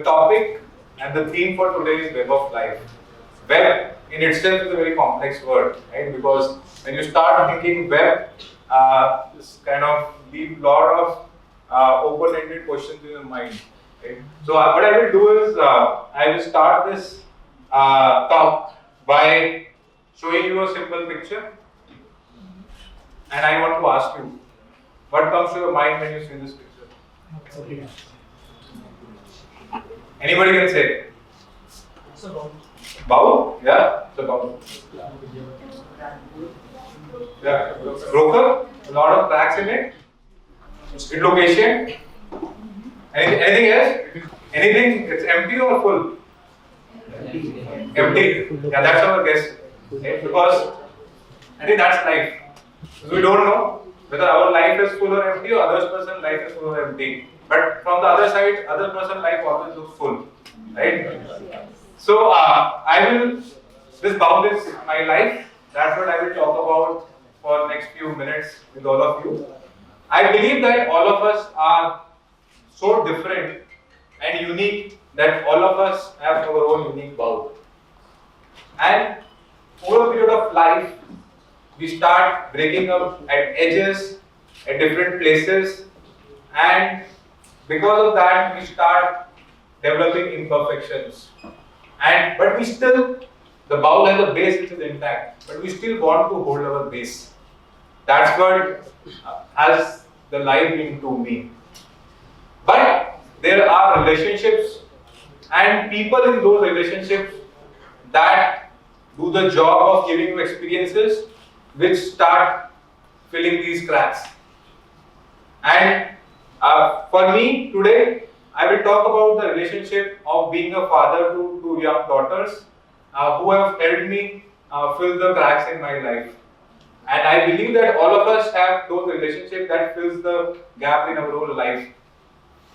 topic and the theme for today is web of life. Web in itself is a very complex word, right? Because when you start thinking web, this kind of leave lot of open-ended questions in your mind. Right? So what I will do is I will start this talk by showing you a simple picture, and I want to ask you, what comes to your mind when you see this picture? Anybody can say? It's a bowl. Bowl? Yeah, it's a bowl. Yeah, broken, a lot of cracks in it. Its location. Anything else? Anything? It's empty or full? Empty. Yeah, that's our guess. Okay? Because I think that's life. Because we don't know whether our life is full or empty or other person's life is full or empty. But from the other side, other person's life always looks full. Right? So this bowl is my life. That's what I will talk about for next few minutes with all of you. I believe that all of us are so different and unique that all of us have our own unique bowl. And over a period of life, we start breaking up at edges, at different places, and because of that, we start developing imperfections. But we still, the bowl has a base which is intact, but we still want to hold our base. That's what has the life into me. But there are relationships and people in those relationships that do the job of giving you experiences which start filling these cracks. And for me today, I will talk about the relationship of being a father to two young daughters who have helped me fill the cracks in my life. And I believe that all of us have those relationships that fills the gap in our own life.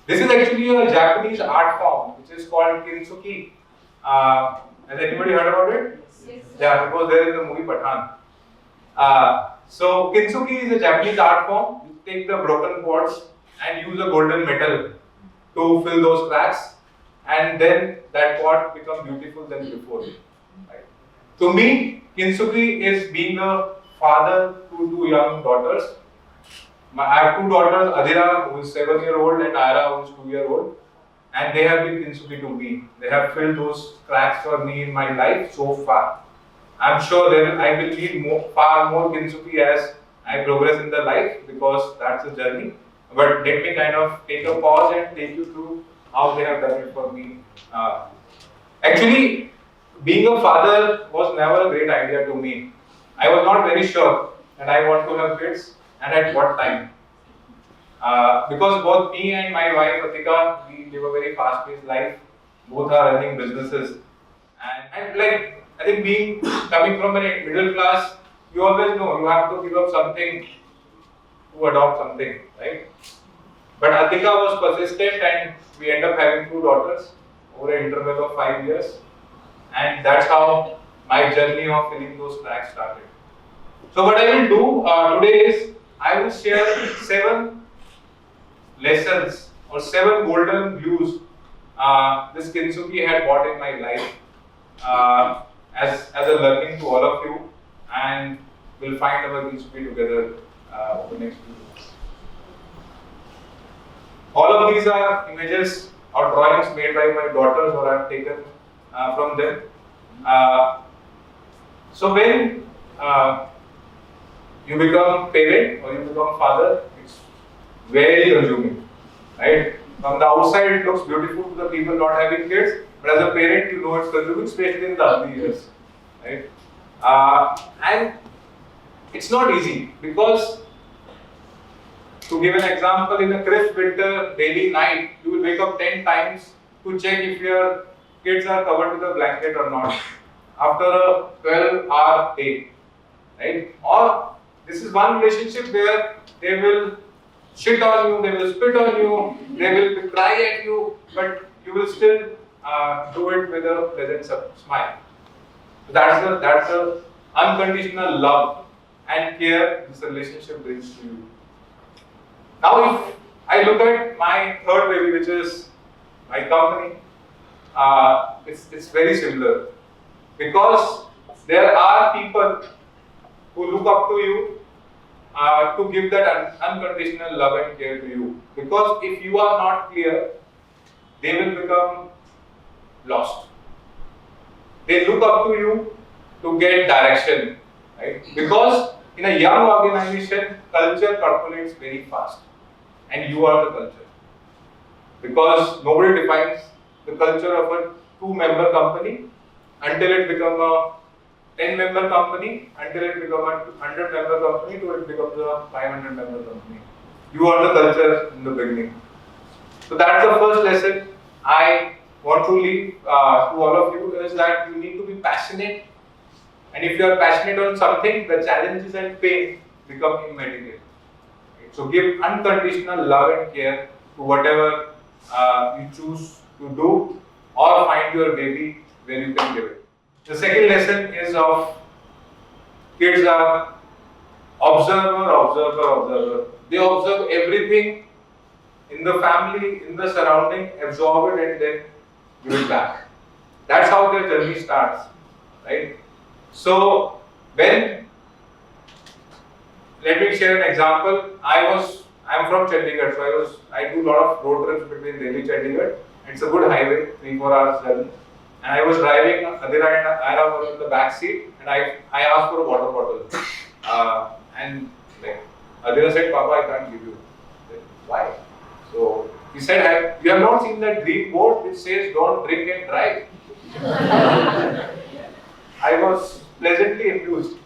This is actually a Japanese art form which is called Kintsugi. Has anybody heard about it? Yes. Yeah, it was there in the movie Pathan. So Kintsugi is a Japanese art form. You take the broken pots and use a golden metal to fill those cracks, and then that pot becomes beautiful than before. Right? To me, Kintsugi is being a father to two young daughters. I have two daughters, Adira, who is 7-year-old, and Ira, who is 2-year-old, and they have been Kintsugi to me. They have filled those cracks for me in my life so far. I'm sure I will need far more Kintsugi as I progress in the life, because that's a journey. But let me kind of take a pause and take you through how they have done it for me. Actually, being a father was never a great idea to me. I was not very sure that I want to have kids and at what time. Because both me and my wife Atika, we live a very fast-paced life. Both are running businesses. And like, I think coming from a middle class, you always know you have to give up something to adopt something, right? But Atika was persistent and we end up having two daughters over an interval of 5 years. And that's how my journey of filling those cracks started. So what I will do today is, I will share 7 lessons or 7 golden views this Kintsugi had brought in my life as a learning to all of you, and we'll find our Kintsugi together over the next few minutes. All of these are images or drawings made by my daughters, or I have taken from them. So when you become parent or you become father, it's very consuming, right? From the outside it looks beautiful to the people not having kids, but as a parent you know it's consuming, especially in the early years, right? And it's not easy, because to give an example, in a crisp winter daily night, you will wake up 10 times to check if your kids are covered with a blanket or not after a 12-hour day, right? Or this is one relationship where they will shit on you, they will spit on you, they will cry at you, but you will still do it with a pleasant smile. That's the unconditional love and care this relationship brings to you. Now, if I look at my third baby, which is my company, it's very similar. Because there are people who look up to you to give that unconditional love and care to you. Because if you are not clear, they will become lost. They look up to you to get direction, right? Because in a young organization, culture percolates very fast, and you are the culture. Because nobody defines the culture of a 2-member company until it becomes a 10-member company, until it becomes a 100-member company, till it becomes a 500-member company. You are the culture in the beginning. So that's the first lesson I want to leave to all of you, is that you need to be passionate, and if you are passionate on something, the challenges and pain become immaterial. Right? So give unconditional love and care to whatever you choose to do, or find your baby where you can give it. The second lesson is of kids are observer. They observe everything in the family, in the surrounding, absorb it and then give it back. That's how their journey starts, right? So let me share an example. I'm from Chandigarh, so I do a lot of road trips between Delhi and Chandigarh. It's a good highway, 3-4 hours journey. And I was driving, Adira and Ira were in the back seat, and I asked for a water bottle. And like Adira said, Papa, I can't give you. I said, why? So he said, you have not seen that green board which says don't drink and drive. I was pleasantly amused.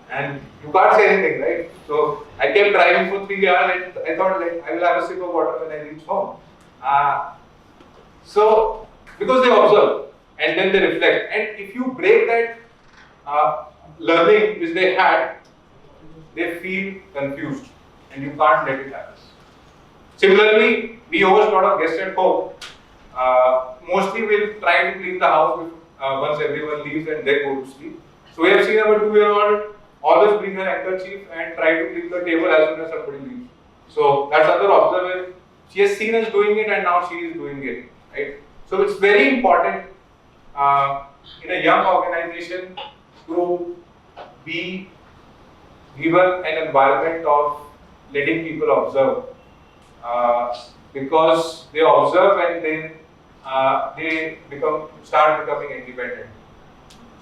And you can't say anything, right? So I kept driving for 3 hours and I thought like I will have a sip of water when I reach home. So because they observe and then they reflect. And if you break that learning which they had, they feel confused and you can't let it happen. Similarly, we host a lot of guests at home. Mostly we'll try to clean the house once everyone leaves and then go to sleep. So we have seen our 2-year-old always bring her handkerchief and try to clean the table as soon as somebody leaves. So that's another observation. She has seen us doing it and now she is doing it, right? So it's very important in a young organization to be given an environment of letting people observe, because they observe and then they start becoming independent.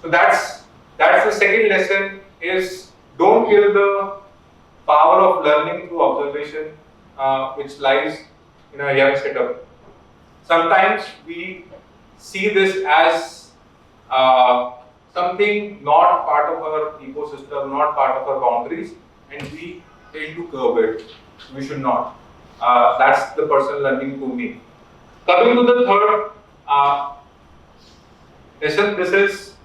So that's the second lesson, is don't kill the power of learning through observation, which lies in a young setup. Sometimes we see this as something not part of our ecosystem, not part of our boundaries, and we tend to curb it. We should not. That's the personal learning to me. Coming to the third lesson, this is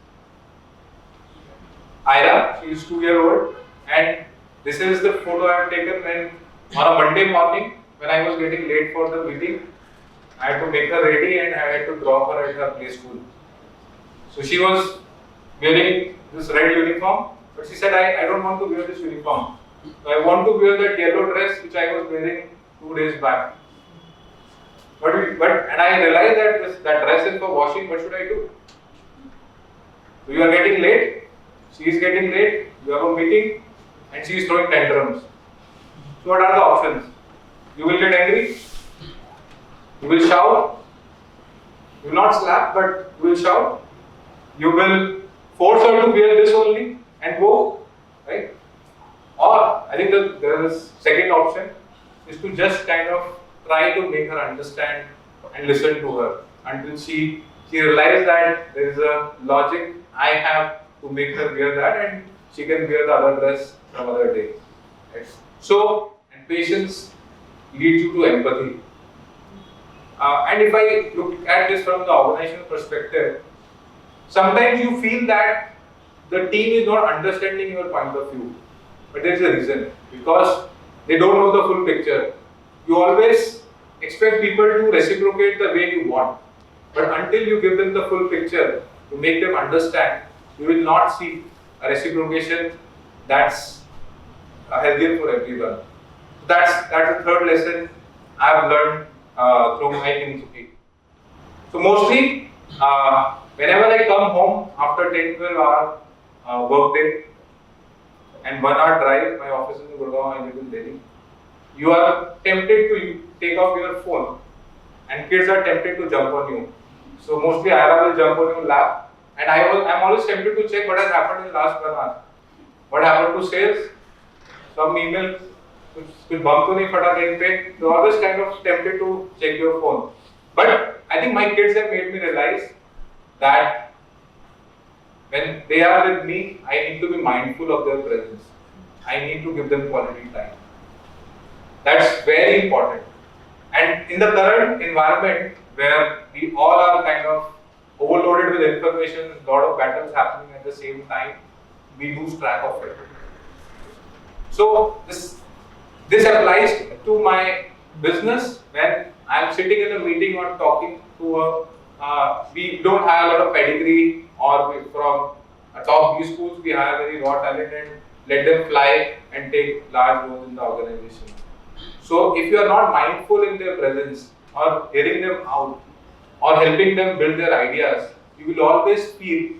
Ira. She is 2-year-old, and this is the photo I have taken when on a Monday morning when I was getting late for the meeting. I had to make her ready and I had to drop her at her play school. So she was wearing this red uniform, but she said, I don't want to wear this uniform. So I want to wear that yellow dress which I was wearing 2 days back. And I realized that that dress is for washing. What should I do? So you are getting late. She is getting late. You have a meeting, and she is throwing tantrums. So what are the options? You will get angry. You will shout. You will not slap, but you will shout. You will force her to wear this only and go, right? Or I think there is second option is to just kind of try to make her understand and listen to her until she realizes that there is a logic I have to make her wear that and she can wear the other dress some other day. Right? So, and patience leads you to empathy. And if I look at this from the organizational perspective, sometimes you feel that the team is not understanding your point of view. But there is a reason, because they don't know the full picture. You always expect people to reciprocate the way you want. But until you give them the full picture, to make them understand, you will not see a reciprocation that's healthier for everyone. That's the third lesson I've learned through my Kintsugi. So mostly Whenever I come home after 10-12 hour work day and 1 hour drive, my office is in Gurgaon, I live in Delhi. You are tempted to take off your phone, and kids are tempted to jump on you. So mostly Ira will jump on your lap, and I'm always tempted to check what has happened in the last 1 hour. What happened to sales? Some email, कुछ bump तो नहीं फटा कहीं पे? So always kind of tempted to check your phone. But I think my kids have made me realize that when they are with me, I need to be mindful of their presence. I need to give them quality time. That's very important. And in the current environment where we all are kind of overloaded with information, a lot of battles happening at the same time, we lose track of it. So this applies to my business when I'm sitting in a meeting or talking to we don't have a lot of pedigree, or from top B schools we have very raw talent and let them fly and take large roles in the organization. So if you are not mindful in their presence or hearing them out or helping them build their ideas, you will always feel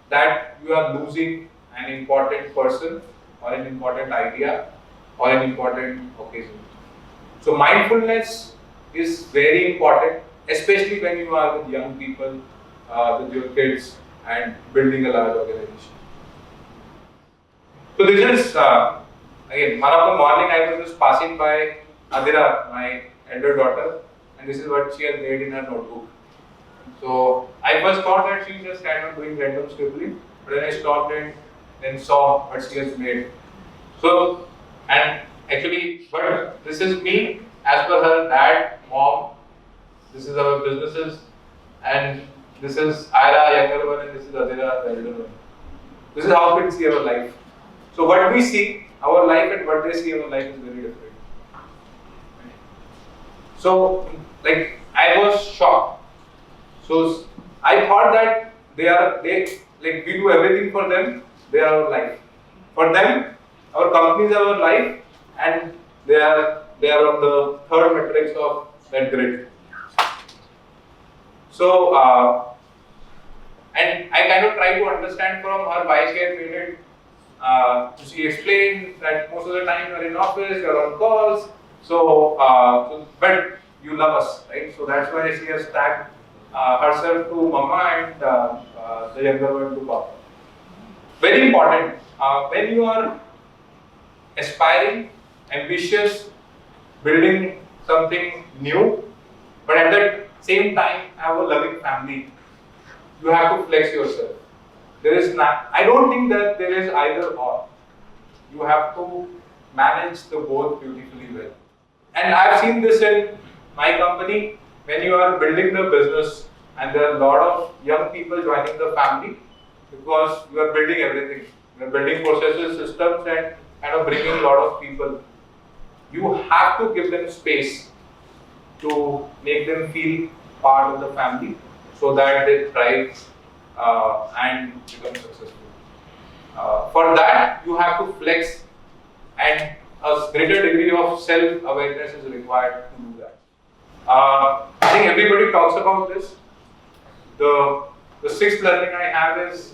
that you are losing an important person or an important idea or an important occasion. So mindfulness is very important, especially when you are with young people, with your kids, and building a large organization. So this is, again, one of the morning I was just passing by Adira, my elder daughter, and this is what she has made in her notebook. So I first thought that she was just kind of doing random scribbling, but then I stopped and then saw what she has made. So, and actually, but this is me as per her dad, mom. This is our businesses, and this is Ira, younger one, and this is Adira, the elder one. This is how kids see our life. So what we see, our life, and what they see, our life is very different. So, like, I was shocked. So I thought that we do everything for them. They are our life. For them, our companies are our life, and they are on the third matrix of that grid. So, and I kind of try to understand from her why she had made it. She explained that most of the time you are in office, you are on calls. But you love us, right? So that's why she has tagged herself to Mama and the younger one to Papa. Very important. When you are aspiring, ambitious, building something new, but at the same time have a loving family, you have to flex yourself. I don't think that there is either or. You have to manage the both beautifully well. And I've seen this in my company. When you are building the business and there are a lot of young people joining the family, because you are building everything. You are building processes, systems, and kind of bringing a lot of people. You have to give them space to make them feel part of the family so that they thrive and become successful. For that, you have to flex, and a greater degree of self-awareness is required to do that. I think everybody talks about this. The sixth learning I have is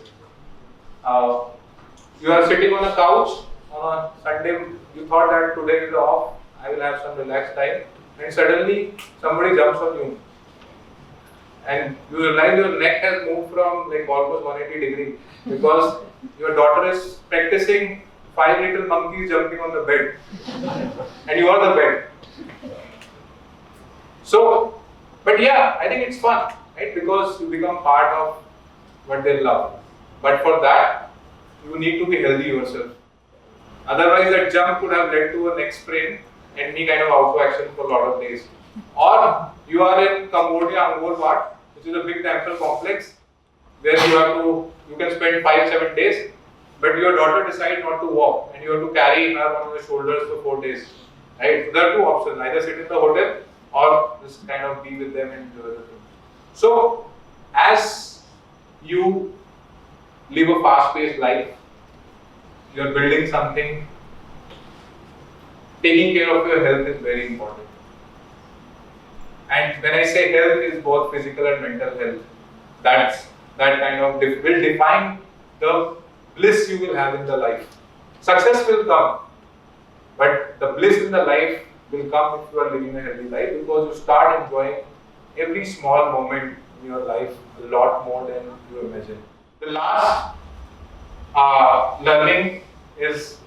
you are sitting on a couch on a Sunday, you thought that today is off, I will have some relaxed time, and suddenly somebody jumps on you. And you realize your neck has moved from like almost 180 degrees because your daughter is practicing 5 little monkeys jumping on the bed and you are the bed. So, but yeah, I think it's fun, right? Because you become part of what they love. But for that, you need to be healthy yourself. Otherwise, that jump could have led to a neck sprain and any kind of auto action for a lot of days. Or you are in Cambodia, Angkor Wat, which is a big temple complex where you can spend 5-7 days, but your daughter decides not to walk and you have to carry her on your shoulders for 4 days. Right? So there are two options: either sit in the hotel or just kind of be with them and enjoy the thing. So, as you live a fast-paced life, you are building something. Taking care of your health is very important. And when I say health, it's both physical and mental health. that kind of will define the bliss you will have in the life. Success will come, but the bliss in the life will come if you are living a healthy life, because you start enjoying every small moment in your life a lot more than you imagine. The last learning is,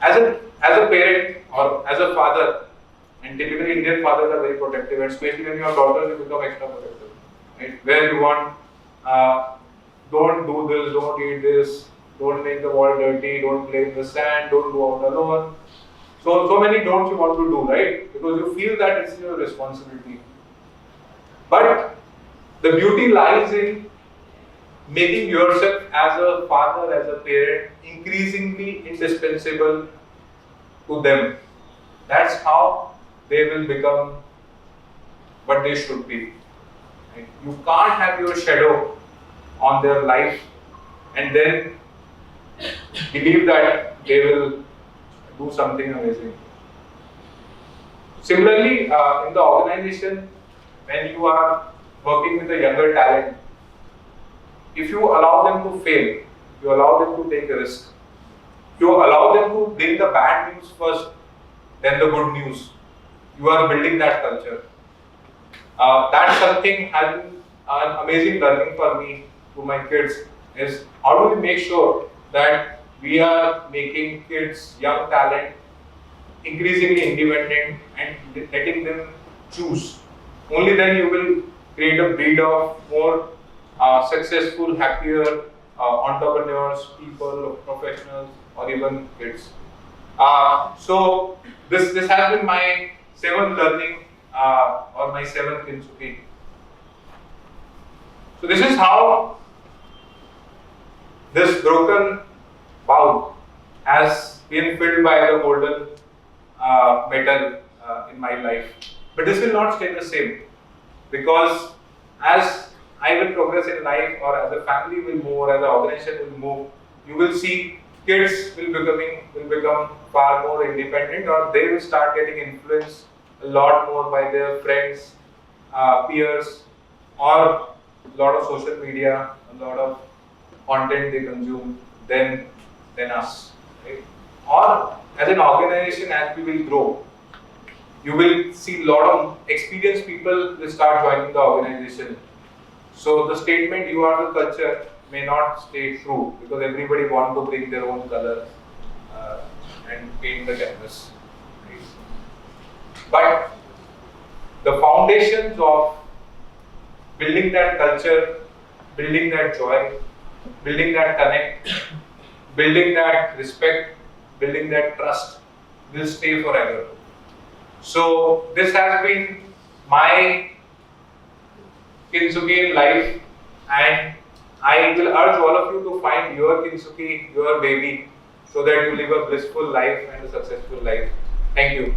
as a parent or as a father, and typically Indian fathers are very protective, and especially when you have daughters, you become extra protective, right? Where you want, don't do this, don't eat this, don't make the wall dirty, don't play in the sand, don't go out alone. So many don'ts you want to do, right? Because you feel that it's your responsibility. But the beauty lies in making yourself as a father, as a parent, increasingly indispensable to them. That's how they will become what they should be. Right? You can't have your shadow on their life and then believe that they will do something amazing. Similarly, in the organization, when you are working with a younger talent, if you allow them to fail, you allow them to take a risk, you allow them to bring the bad news first, then the good news, you are building that culture. That's something has been an amazing learning for me to my kids, is how do we make sure that we are making kids, young talent, increasingly independent and letting them choose. Only then you will create a breed of more successful, happier entrepreneurs, people, professionals, or even kids. So this has been my 7th learning or my 7th Kintsugi. So this is how this broken bowl has been filled by the golden metal in my life. But this will not stay the same, because as I will progress in life, or as a family will move, or as an organization will move, you will see kids will become far more independent, or they will start getting influenced a lot more by their friends, peers, or a lot of social media, a lot of content they consume than us. Right? Or as an organization, as we will grow, you will see a lot of experienced people will start joining the organization. So the statement "you are the culture" may not stay true, because everybody wants to bring their own colors and paint the canvas. Right? But the foundations of building that culture, building that joy, building that connect, building that respect, building that trust will stay forever. So this has been my Kintsugi in life, and I will urge all of you to find your Kintsugi, your baby, so that you live a blissful life and a successful life. Thank you.